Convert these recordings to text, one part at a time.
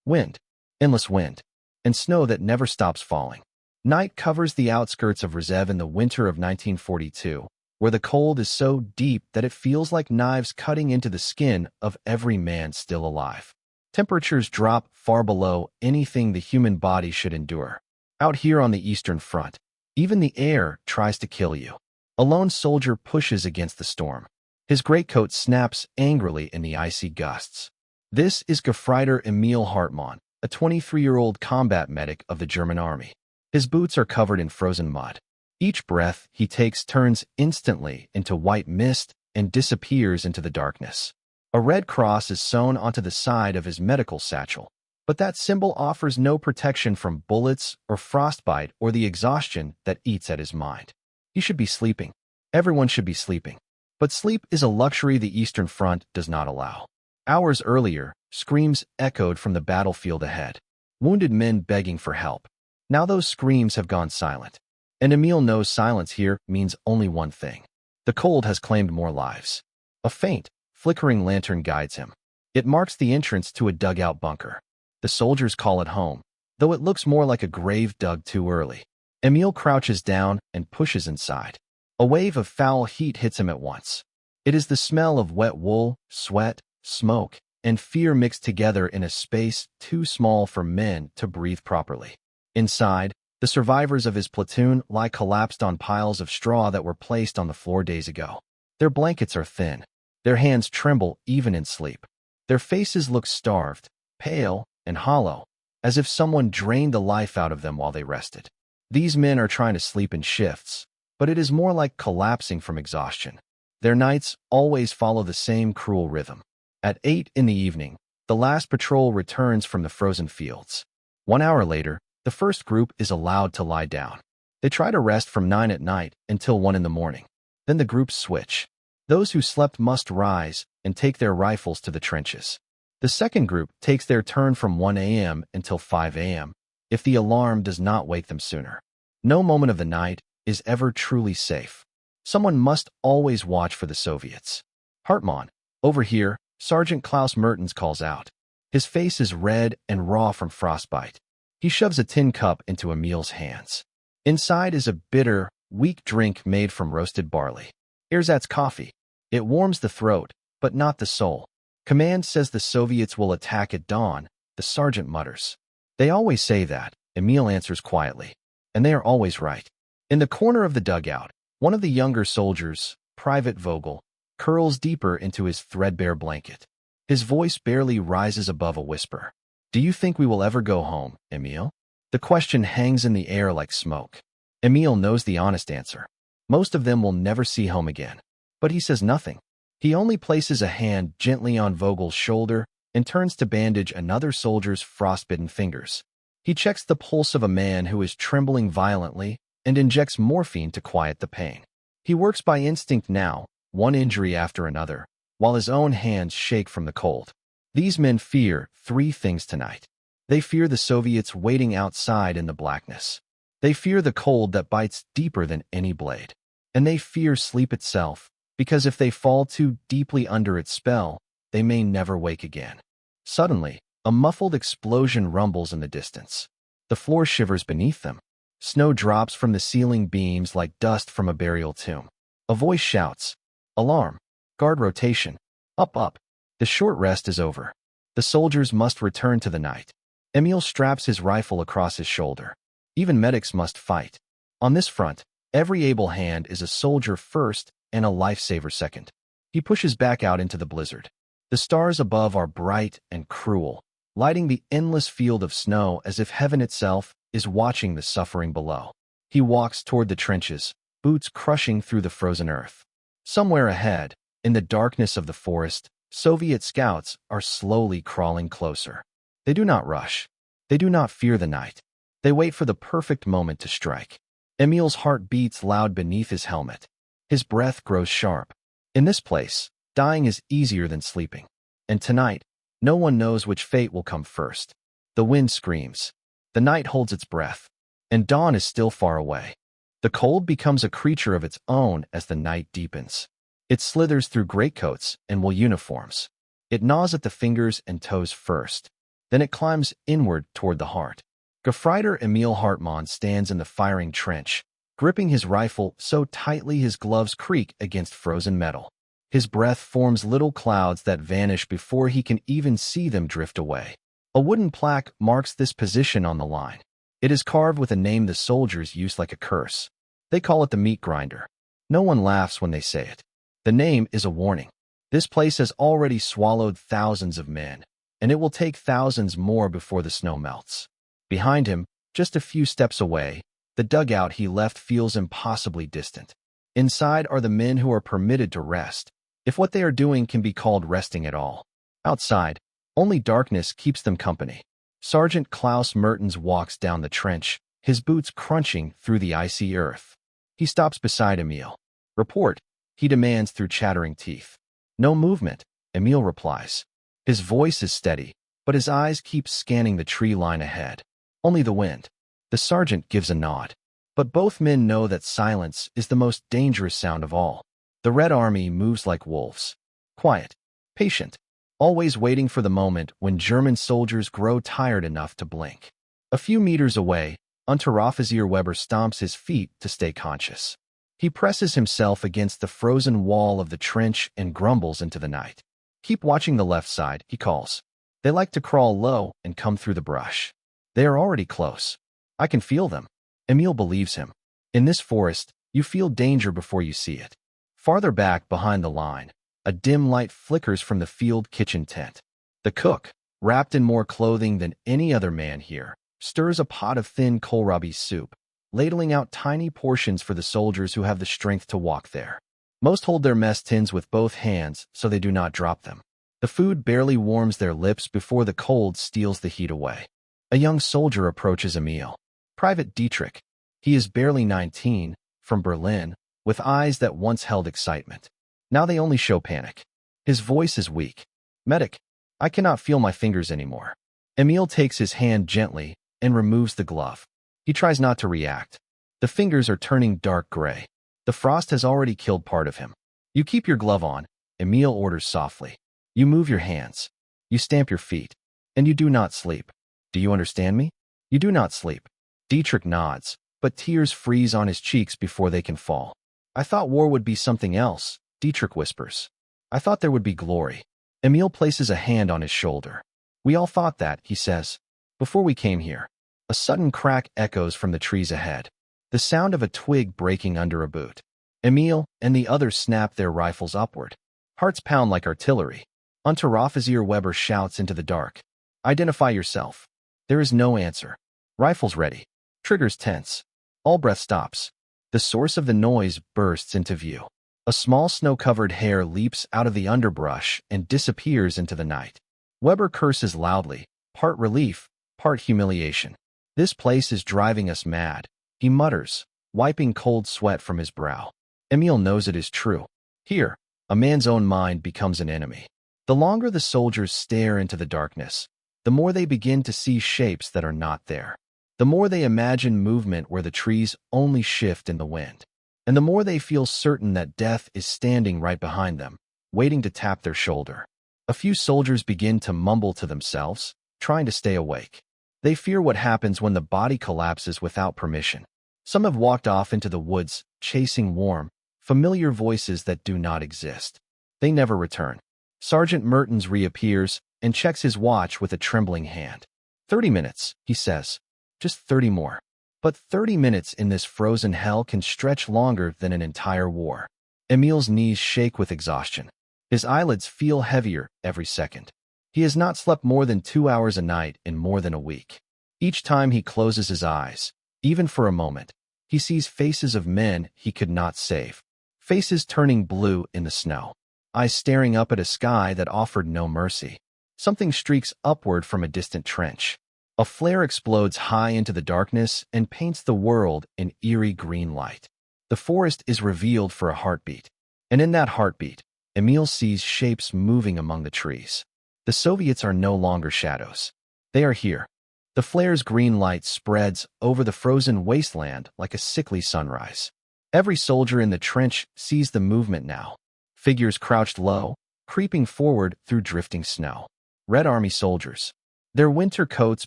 Wind, endless wind, and snow that never stops falling. Night covers the outskirts of Rzeszów in the winter of 1942, where the cold is so deep that it feels like knives cutting into the skin of every man still alive. Temperatures drop far below anything the human body should endure. Out here on the Eastern Front, even the air tries to kill you. A lone soldier pushes against the storm. His greatcoat snaps angrily in the icy gusts. This is Gefreiter Emil Hartmann, a 23-year-old combat medic of the German army. His boots are covered in frozen mud. Each breath he takes turns instantly into white mist and disappears into the darkness. A red cross is sewn onto the side of his medical satchel, but that symbol offers no protection from bullets or frostbite or the exhaustion that eats at his mind. He should be sleeping. Everyone should be sleeping. But sleep is a luxury the Eastern Front does not allow. Hours earlier, screams echoed from the battlefield ahead. Wounded men begging for help. Now those screams have gone silent. And Emil knows silence here means only one thing. The cold has claimed more lives. A faint, flickering lantern guides him. It marks the entrance to a dugout bunker. The soldiers call it home, though it looks more like a grave dug too early. Emil crouches down and pushes inside. A wave of foul heat hits him at once. It is the smell of wet wool, sweat, smoke, and fear mixed together in a space too small for men to breathe properly. Inside, the survivors of his platoon lie collapsed on piles of straw that were placed on the floor days ago. Their blankets are thin. Their hands tremble even in sleep. Their faces look starved, pale, and hollow, as if someone drained the life out of them while they rested. These men are trying to sleep in shifts, but it is more like collapsing from exhaustion. Their nights always follow the same cruel rhythm. At 8 in the evening, the last patrol returns from the frozen fields. 1 hour later, the first group is allowed to lie down. They try to rest from 9 at night until 1 in the morning. Then the groups switch. Those who slept must rise and take their rifles to the trenches. The second group takes their turn from 1 a.m. until 5 a.m. if the alarm does not wake them sooner. No moment of the night is ever truly safe. Someone must always watch for the Soviets. Hartmann, over here, Sergeant Klaus Mertens calls out. His face is red and raw from frostbite. He shoves a tin cup into Emil's hands. Inside is a bitter, weak drink made from roasted barley. Ersatz coffee. It warms the throat, but not the soul. Command says the Soviets will attack at dawn, the sergeant mutters. They always say that, Emil answers quietly. And they are always right. In the corner of the dugout, one of the younger soldiers, Private Vogel, curls deeper into his threadbare blanket. His voice barely rises above a whisper. Do you think we will ever go home, Emil? The question hangs in the air like smoke. Emil knows the honest answer. Most of them will never see home again. But he says nothing. He only places a hand gently on Vogel's shoulder and turns to bandage another soldier's frostbitten fingers. He checks the pulse of a man who is trembling violently and injects morphine to quiet the pain. He works by instinct now, one injury after another, while his own hands shake from the cold. These men fear 3 things tonight. They fear the Soviets waiting outside in the blackness. They fear the cold that bites deeper than any blade. And they fear sleep itself, because if they fall too deeply under its spell, they may never wake again. Suddenly, a muffled explosion rumbles in the distance. The floor shivers beneath them. Snow drops from the ceiling beams like dust from a burial tomb. A voice shouts, "Alarm! Guard rotation! Up, up!" The short rest is over. The soldiers must return to the night. Emil straps his rifle across his shoulder. Even medics must fight. On this front, every able hand is a soldier first and a lifesaver second. He pushes back out into the blizzard. The stars above are bright and cruel, lighting the endless field of snow as if heaven itself is watching the suffering below. He walks toward the trenches, boots crushing through the frozen earth. Somewhere ahead, in the darkness of the forest, Soviet scouts are slowly crawling closer. They do not rush. They do not fear the night. They wait for the perfect moment to strike. Emil's heart beats loud beneath his helmet. His breath grows sharp. In this place, dying is easier than sleeping. And tonight, no one knows which fate will come first. The wind screams. The night holds its breath. And dawn is still far away. The cold becomes a creature of its own as the night deepens. It slithers through greatcoats and wool uniforms. It gnaws at the fingers and toes first. Then it climbs inward toward the heart. Gefreiter Emil Hartmann stands in the firing trench, gripping his rifle so tightly his gloves creak against frozen metal. His breath forms little clouds that vanish before he can even see them drift away. A wooden plaque marks this position on the line. It is carved with a name the soldiers use like a curse. They call it the meat grinder. No one laughs when they say it. The name is a warning. This place has already swallowed thousands of men, and it will take thousands more before the snow melts. Behind him, just a few steps away, the dugout he left feels impossibly distant. Inside are the men who are permitted to rest, if what they are doing can be called resting at all. Outside, only darkness keeps them company. Sergeant Klaus Mertens walks down the trench, his boots crunching through the icy earth. He stops beside Emil. "Report," he demands through chattering teeth. "No movement," Emil replies. His voice is steady, but his eyes keep scanning the tree line ahead. "Only the wind." The sergeant gives a nod. But both men know that silence is the most dangerous sound of all. The Red Army moves like wolves. Quiet, patient, always waiting for the moment when German soldiers grow tired enough to blink. A few meters away, Unteroffizier Weber stomps his feet to stay conscious. He presses himself against the frozen wall of the trench and grumbles into the night. "Keep watching the left side," he calls. "They like to crawl low and come through the brush. They are already close. I can feel them." Emil believes him. In this forest, you feel danger before you see it. Farther back behind the line, a dim light flickers from the field kitchen tent. The cook, wrapped in more clothing than any other man here, stirs a pot of thin kohlrabi soup, ladling out tiny portions for the soldiers who have the strength to walk there. Most hold their mess tins with both hands so they do not drop them. The food barely warms their lips before the cold steals the heat away. A young soldier approaches Emil. Private Dietrich. He is barely 19, from Berlin, with eyes that once held excitement. Now they only show panic. His voice is weak. "Medic, I cannot feel my fingers anymore." Emil takes his hand gently and removes the glove. He tries not to react. The fingers are turning dark gray. The frost has already killed part of him. "You keep your glove on," Emil orders softly. "You move your hands. You stamp your feet. And you do not sleep. Do you understand me? You do not sleep." Dietrich nods, but tears freeze on his cheeks before they can fall. "I thought war would be something else," Dietrich whispers. "I thought there would be glory." Emil places a hand on his shoulder. "We all thought that," he says. "Before we came here." A sudden crack echoes from the trees ahead. The sound of a twig breaking under a boot. Emil and the others snap their rifles upward. Hearts pound like artillery. Unteroffizier Weber shouts into the dark. "Identify yourself." There is no answer. Rifles ready. Triggers tense. All breath stops. The source of the noise bursts into view. A small snow-covered hare leaps out of the underbrush and disappears into the night. Weber curses loudly, part relief, part humiliation. "This place is driving us mad," he mutters, wiping cold sweat from his brow. Emil knows it is true. Here, a man's own mind becomes an enemy. The longer the soldiers stare into the darkness, the more they begin to see shapes that are not there. The more they imagine movement where the trees only shift in the wind. And the more they feel certain that death is standing right behind them, waiting to tap their shoulder. A few soldiers begin to mumble to themselves, trying to stay awake. They fear what happens when the body collapses without permission. Some have walked off into the woods, chasing warm, familiar voices that do not exist. They never return. Sergeant Mertens reappears and checks his watch with a trembling hand. 30 minutes, he says. Just 30 more. But 30 minutes in this frozen hell can stretch longer than an entire war. Emil's knees shake with exhaustion. His eyelids feel heavier every second. He has not slept more than 2 hours a night in more than a week. Each time he closes his eyes, even for a moment, he sees faces of men he could not save. Faces turning blue in the snow. Eyes staring up at a sky that offered no mercy. Something streaks upward from a distant trench. A flare explodes high into the darkness and paints the world in eerie green light. The forest is revealed for a heartbeat. And in that heartbeat, Emil sees shapes moving among the trees. The Soviets are no longer shadows. They are here. The flare's green light spreads over the frozen wasteland like a sickly sunrise. Every soldier in the trench sees the movement now. Figures crouched low, creeping forward through drifting snow. Red Army soldiers. Their winter coats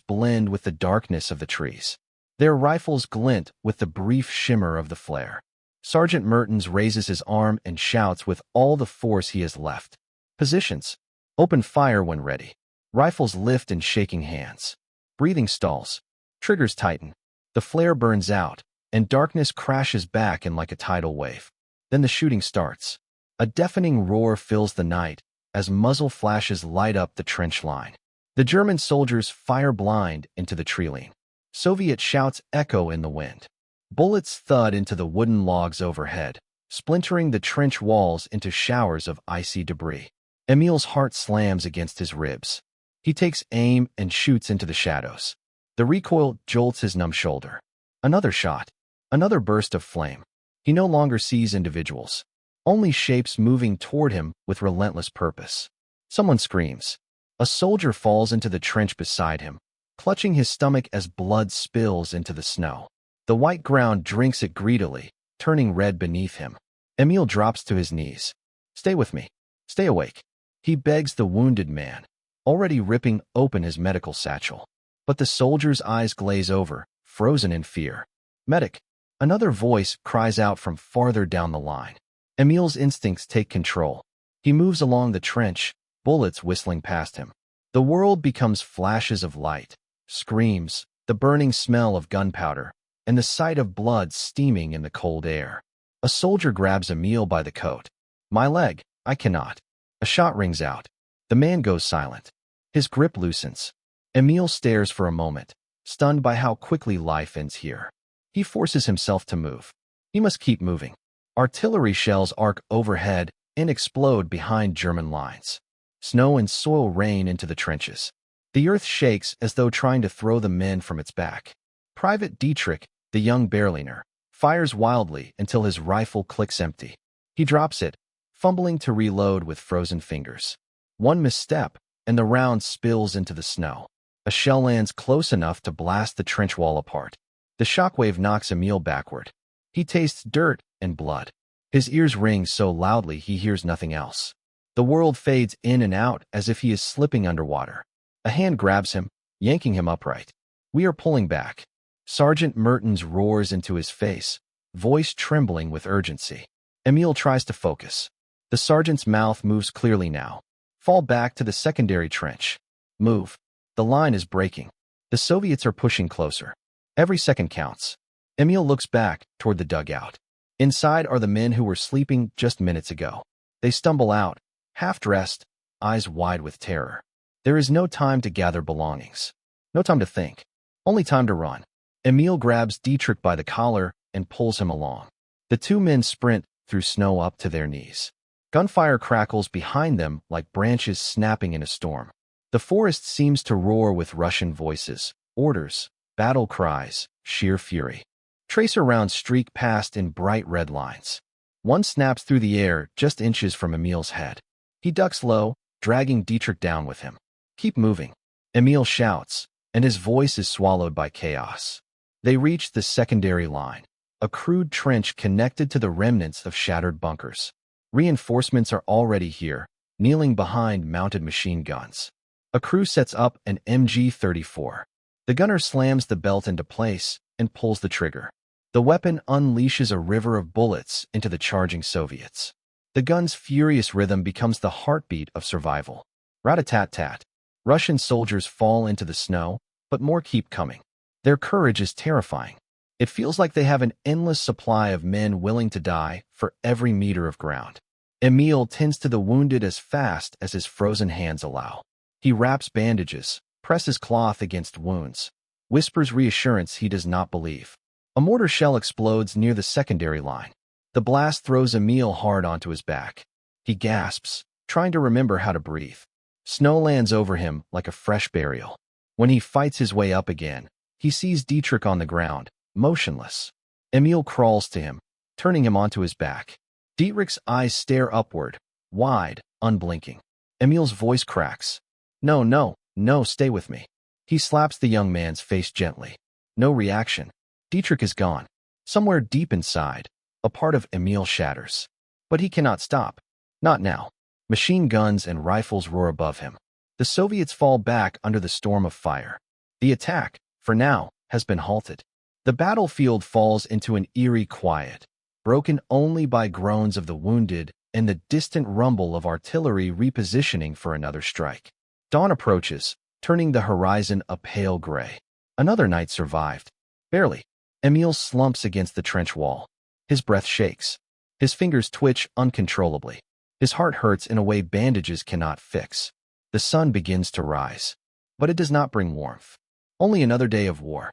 blend with the darkness of the trees. Their rifles glint with the brief shimmer of the flare. Sergeant Mertens raises his arm and shouts with all the force he has left. Positions. Open fire when ready. Rifles lift in shaking hands. Breathing stalls. Triggers tighten. The flare burns out, and darkness crashes back in like a tidal wave. Then the shooting starts. A deafening roar fills the night as muzzle flashes light up the trench line. The German soldiers fire blind into the tree-line. Soviet shouts echo in the wind. Bullets thud into the wooden logs overhead, splintering the trench walls into showers of icy debris. Emil's heart slams against his ribs. He takes aim and shoots into the shadows. The recoil jolts his numb shoulder. Another shot. Another burst of flame. He no longer sees individuals, only shapes moving toward him with relentless purpose. Someone screams. A soldier falls into the trench beside him, clutching his stomach as blood spills into the snow. The white ground drinks it greedily, turning red beneath him. Emil drops to his knees. Stay with me. Stay awake. He begs the wounded man, already ripping open his medical satchel. But the soldier's eyes glaze over, frozen in fear. Medic. Another voice cries out from farther down the line. Emil's instincts take control. He moves along the trench, bullets whistling past him. The world becomes flashes of light, screams, the burning smell of gunpowder, and the sight of blood steaming in the cold air. A soldier grabs Emil by the coat. My leg, I cannot. A shot rings out. The man goes silent. His grip loosens. Emil stares for a moment, stunned by how quickly life ends here. He forces himself to move. He must keep moving. Artillery shells arc overhead and explode behind German lines. Snow and soil rain into the trenches. The earth shakes as though trying to throw the men from its back. Private Dietrich, the young Berliner, fires wildly until his rifle clicks empty. He drops it, fumbling to reload with frozen fingers. One misstep, and the round spills into the snow. A shell lands close enough to blast the trench wall apart. The shockwave knocks Emil backward. He tastes dirt and blood. His ears ring so loudly he hears nothing else. The world fades in and out as if he is slipping underwater. A hand grabs him, yanking him upright. We are pulling back. Sergeant Mertens roars into his face, voice trembling with urgency. Emil tries to focus. The sergeant's mouth moves clearly now. Fall back to the secondary trench. Move. The line is breaking. The Soviets are pushing closer. Every second counts. Emil looks back toward the dugout. Inside are the men who were sleeping just minutes ago. They stumble out, half-dressed, eyes wide with terror. There is no time to gather belongings. No time to think. Only time to run. Emil grabs Dietrich by the collar and pulls him along. The two men sprint through snow up to their knees. Gunfire crackles behind them like branches snapping in a storm. The forest seems to roar with Russian voices, orders, battle cries, sheer fury. Tracer rounds streak past in bright red lines. One snaps through the air just inches from Emil's head. He ducks low, dragging Dietrich down with him. Keep moving. Emil shouts, and his voice is swallowed by chaos. They reach the secondary line, a crude trench connected to the remnants of shattered bunkers. Reinforcements are already here, kneeling behind mounted machine guns. A crew sets up an MG-34. The gunner slams the belt into place and pulls the trigger. The weapon unleashes a river of bullets into the charging Soviets. The gun's furious rhythm becomes the heartbeat of survival. Rat-a-tat-tat. Russian soldiers fall into the snow, but more keep coming. Their courage is terrifying. It feels like they have an endless supply of men willing to die for every meter of ground. Emil tends to the wounded as fast as his frozen hands allow. He wraps bandages, presses cloth against wounds, whispers reassurance he does not believe. A mortar shell explodes near the secondary line. The blast throws Emil hard onto his back. He gasps, trying to remember how to breathe. Snow lands over him like a fresh burial. When he fights his way up again, he sees Dietrich on the ground, motionless. Emil crawls to him, turning him onto his back. Dietrich's eyes stare upward, wide, unblinking. Emil's voice cracks. No, no, no, stay with me. He slaps the young man's face gently. No reaction. Dietrich is gone. Somewhere deep inside, a part of Emil shatters. But he cannot stop. Not now. Machine guns and rifles roar above him. The Soviets fall back under the storm of fire. The attack, for now, has been halted. The battlefield falls into an eerie quiet, broken only by groans of the wounded and the distant rumble of artillery repositioning for another strike. Dawn approaches, turning the horizon a pale gray. Another night survived. Barely. Emil slumps against the trench wall. His breath shakes. His fingers twitch uncontrollably. His heart hurts in a way bandages cannot fix. The sun begins to rise, but it does not bring warmth. Only another day of war.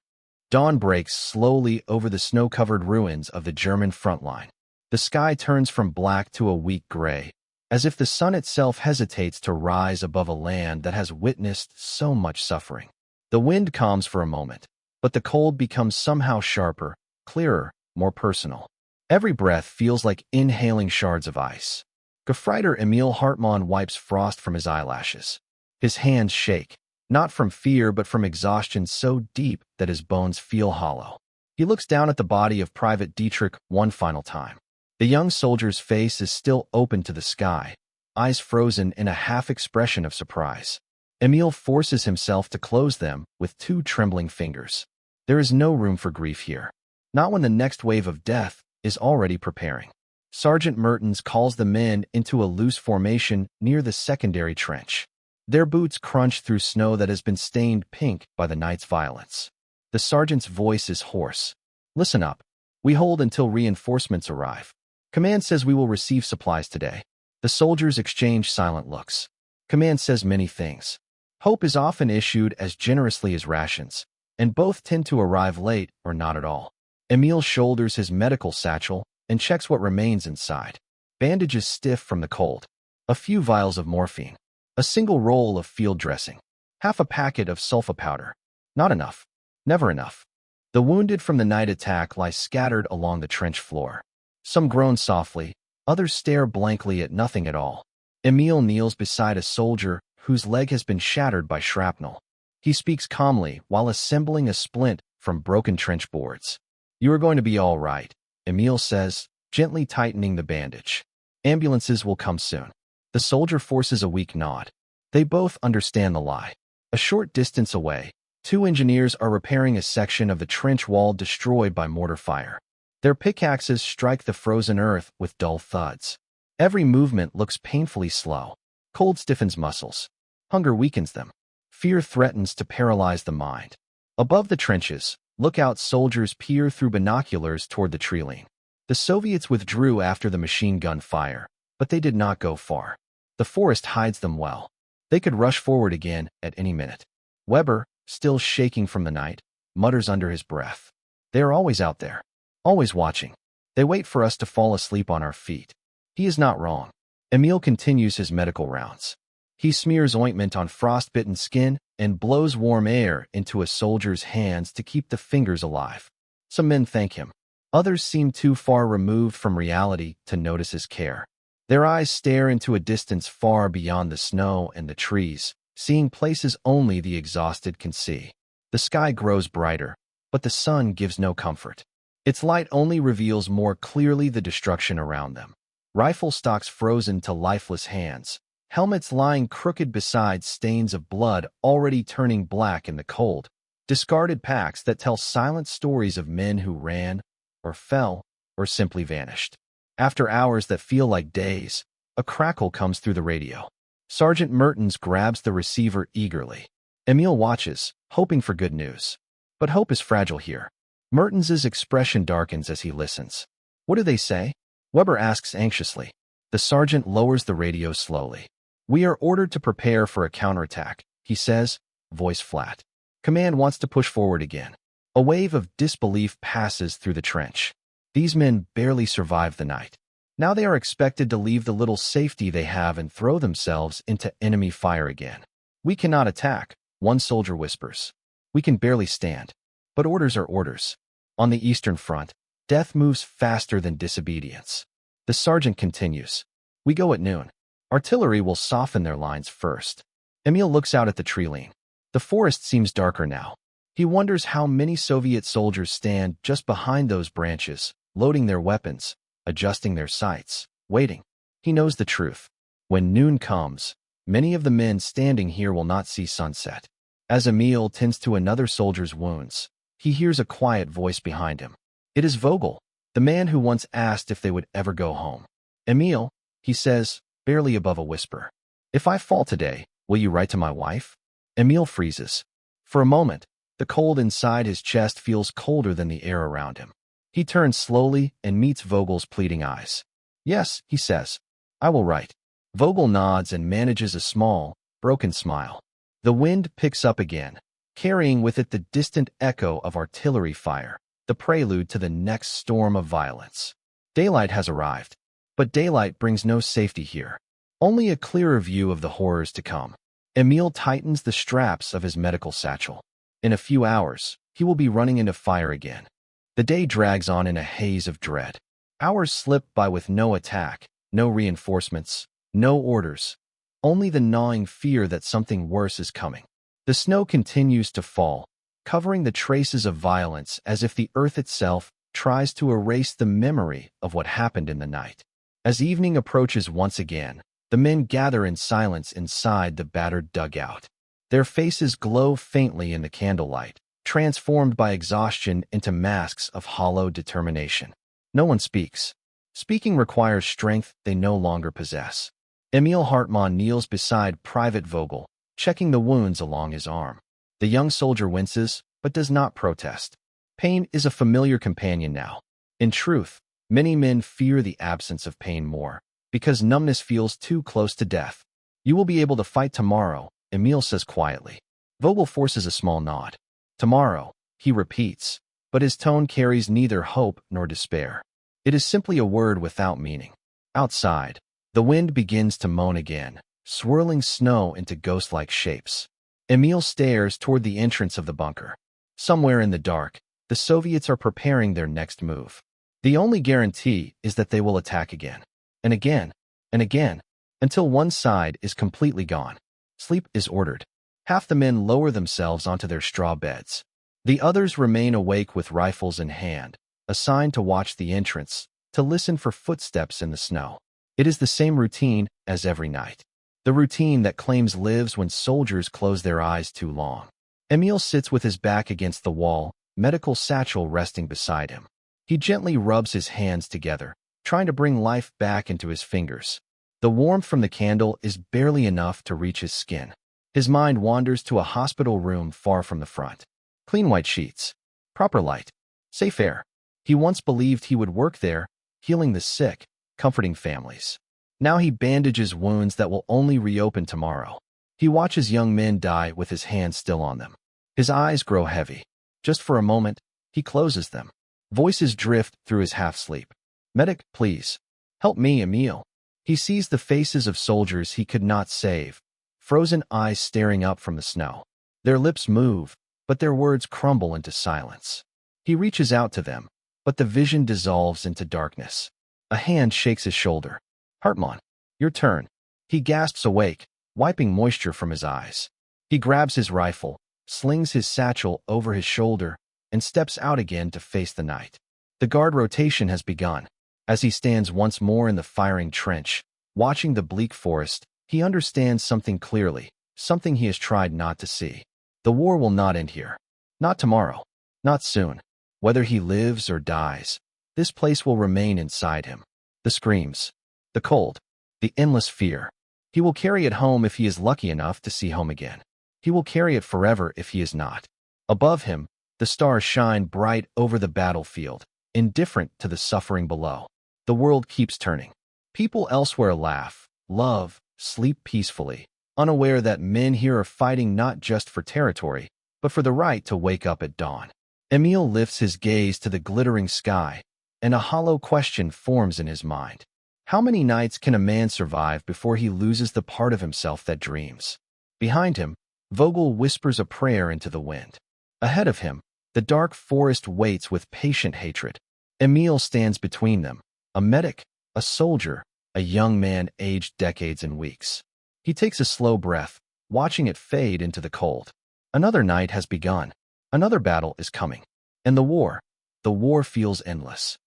Dawn breaks slowly over the snow-covered ruins of the German front line. The sky turns from black to a weak gray, as if the sun itself hesitates to rise above a land that has witnessed so much suffering. The wind calms for a moment, but the cold becomes somehow sharper, clearer, more personal. Every breath feels like inhaling shards of ice. Gefreiter Emil Hartmann wipes frost from his eyelashes. His hands shake, not from fear but from exhaustion so deep that his bones feel hollow. He looks down at the body of Private Dietrich one final time. The young soldier's face is still open to the sky, eyes frozen in a half-expression of surprise. Emil forces himself to close them with two trembling fingers. There is no room for grief here, not when the next wave of death is already preparing. Sergeant Mertens calls the men into a loose formation near the secondary trench. Their boots crunch through snow that has been stained pink by the night's violence. The sergeant's voice is hoarse. Listen up. We hold until reinforcements arrive. Command says we will receive supplies today. The soldiers exchange silent looks. Command says many things. Hope is often issued as generously as rations, and both tend to arrive late or not at all. Emil shoulders his medical satchel and checks what remains inside. Bandages stiff from the cold. A few vials of morphine. A single roll of field dressing. Half a packet of sulfa powder. Not enough. Never enough. The wounded from the night attack lie scattered along the trench floor. Some groan softly, others stare blankly at nothing at all. Emil kneels beside a soldier whose leg has been shattered by shrapnel. He speaks calmly while assembling a splint from broken trench boards. You are going to be all right, Emil says, gently tightening the bandage. Ambulances will come soon. The soldier forces a weak nod. They both understand the lie. A short distance away, two engineers are repairing a section of the trench wall destroyed by mortar fire. Their pickaxes strike the frozen earth with dull thuds. Every movement looks painfully slow. Cold stiffens muscles. Hunger weakens them. Fear threatens to paralyze the mind. Above the trenches, lookout soldiers peer through binoculars toward the tree line. The Soviets withdrew after the machine gun fire, but they did not go far. The forest hides them well. They could rush forward again at any minute. Weber, still shaking from the night, mutters under his breath. They are always out there, always watching. They wait for us to fall asleep on our feet. He is not wrong. Emil continues his medical rounds. He smears ointment on frostbitten skin and blows warm air into a soldier's hands to keep the fingers alive. Some men thank him. Others seem too far removed from reality to notice his care. Their eyes stare into a distance far beyond the snow and the trees, seeing places only the exhausted can see. The sky grows brighter, but the sun gives no comfort. Its light only reveals more clearly the destruction around them. Rifle stocks frozen to lifeless hands, helmets lying crooked beside stains of blood already turning black in the cold, discarded packs that tell silent stories of men who ran, or fell, or simply vanished. After hours that feel like days, a crackle comes through the radio. Sergeant Mertens grabs the receiver eagerly. Emil watches, hoping for good news. But hope is fragile here. Mertens's expression darkens as he listens. What do they say? Weber asks anxiously. The sergeant lowers the radio slowly. We are ordered to prepare for a counterattack, he says, voice flat. Command wants to push forward again. A wave of disbelief passes through the trench. These men barely survived the night. Now they are expected to leave the little safety they have and throw themselves into enemy fire again. We cannot attack, one soldier whispers. We can barely stand. But orders are orders. On the Eastern Front, death moves faster than disobedience. The sergeant continues. We go at noon. Artillery will soften their lines first. Emil looks out at the tree line. The forest seems darker now. He wonders how many Soviet soldiers stand just behind those branches, loading their weapons, adjusting their sights, waiting. He knows the truth. When noon comes, Many of the men standing here will not see sunset. As Emil tends to another soldier's wounds, he hears a quiet voice behind him. It is Vogel, the man who once asked if they would ever go home. Emil, he says, barely above a whisper. If I fall today, will you write to my wife? Emil freezes. For a moment, the cold inside his chest feels colder than the air around him. He turns slowly and meets Vogel's pleading eyes. Yes, he says. I will write. Vogel nods and manages a small, broken smile. The wind picks up again, carrying with it the distant echo of artillery fire, the prelude to the next storm of violence. Daylight has arrived, but daylight brings no safety here. Only a clearer view of the horrors to come. Emil tightens the straps of his medical satchel. In a few hours, he will be running into fire again. The day drags on in a haze of dread. Hours slip by with no attack, no reinforcements, no orders. Only the gnawing fear that something worse is coming. The snow continues to fall, covering the traces of violence as if the earth itself tries to erase the memory of what happened in the night. As evening approaches once again, the men gather in silence inside the battered dugout. Their faces glow faintly in the candlelight, transformed by exhaustion into masks of hollow determination. No one speaks. Speaking requires strength they no longer possess. Emil Hartmann kneels beside Private Vogel, checking the wounds along his arm. The young soldier winces, but does not protest. Pain is a familiar companion now. In truth, many men fear the absence of pain more, because numbness feels too close to death. You will be able to fight tomorrow, Emil says quietly. Vogel forces a small nod. Tomorrow, he repeats, but his tone carries neither hope nor despair. It is simply a word without meaning. Outside, the wind begins to moan again, swirling snow into ghost-like shapes. Emil stares toward the entrance of the bunker. Somewhere in the dark, the Soviets are preparing their next move. The only guarantee is that they will attack again, and again, and again, until one side is completely gone. Sleep is ordered. Half the men lower themselves onto their straw beds. The others remain awake with rifles in hand, assigned to watch the entrance, to listen for footsteps in the snow. It is the same routine as every night. The routine that claims lives when soldiers close their eyes too long. Emil sits with his back against the wall, medical satchel resting beside him. He gently rubs his hands together, trying to bring life back into his fingers. The warmth from the candle is barely enough to reach his skin. His mind wanders to a hospital room far from the front. Clean white sheets. Proper light. Safe air. He once believed he would work there, healing the sick, comforting families. Now he bandages wounds that will only reopen tomorrow. He watches young men die with his hands still on them. His eyes grow heavy. Just for a moment, he closes them. Voices drift through his half-sleep. Medic, please. Help me, Emil. He sees the faces of soldiers he could not save, frozen eyes staring up from the snow. Their lips move, but their words crumble into silence. He reaches out to them, but the vision dissolves into darkness. A hand shakes his shoulder. Hartmann, your turn. He gasps awake, wiping moisture from his eyes. He grabs his rifle, slings his satchel over his shoulder, and steps out again to face the night. The guard rotation has begun. As he stands once more in the firing trench, watching the bleak forest, he understands something clearly, something he has tried not to see. The war will not end here. Not tomorrow. Not soon. Whether he lives or dies, this place will remain inside him. The screams, the cold, the endless fear. He will carry it home if he is lucky enough to see home again. He will carry it forever if he is not. Above him, the stars shine bright over the battlefield, indifferent to the suffering below. The world keeps turning. People elsewhere laugh, love, sleep peacefully, unaware that men here are fighting not just for territory, but for the right to wake up at dawn. Emil lifts his gaze to the glittering sky, and a hollow question forms in his mind. How many nights can a man survive before he loses the part of himself that dreams? Behind him, Vogel whispers a prayer into the wind. Ahead of him, the dark forest waits with patient hatred. Emil stands between them, a medic, a soldier, a young man aged decades and weeks. He takes a slow breath, watching it fade into the cold. Another night has begun. Another battle is coming. And the war feels endless.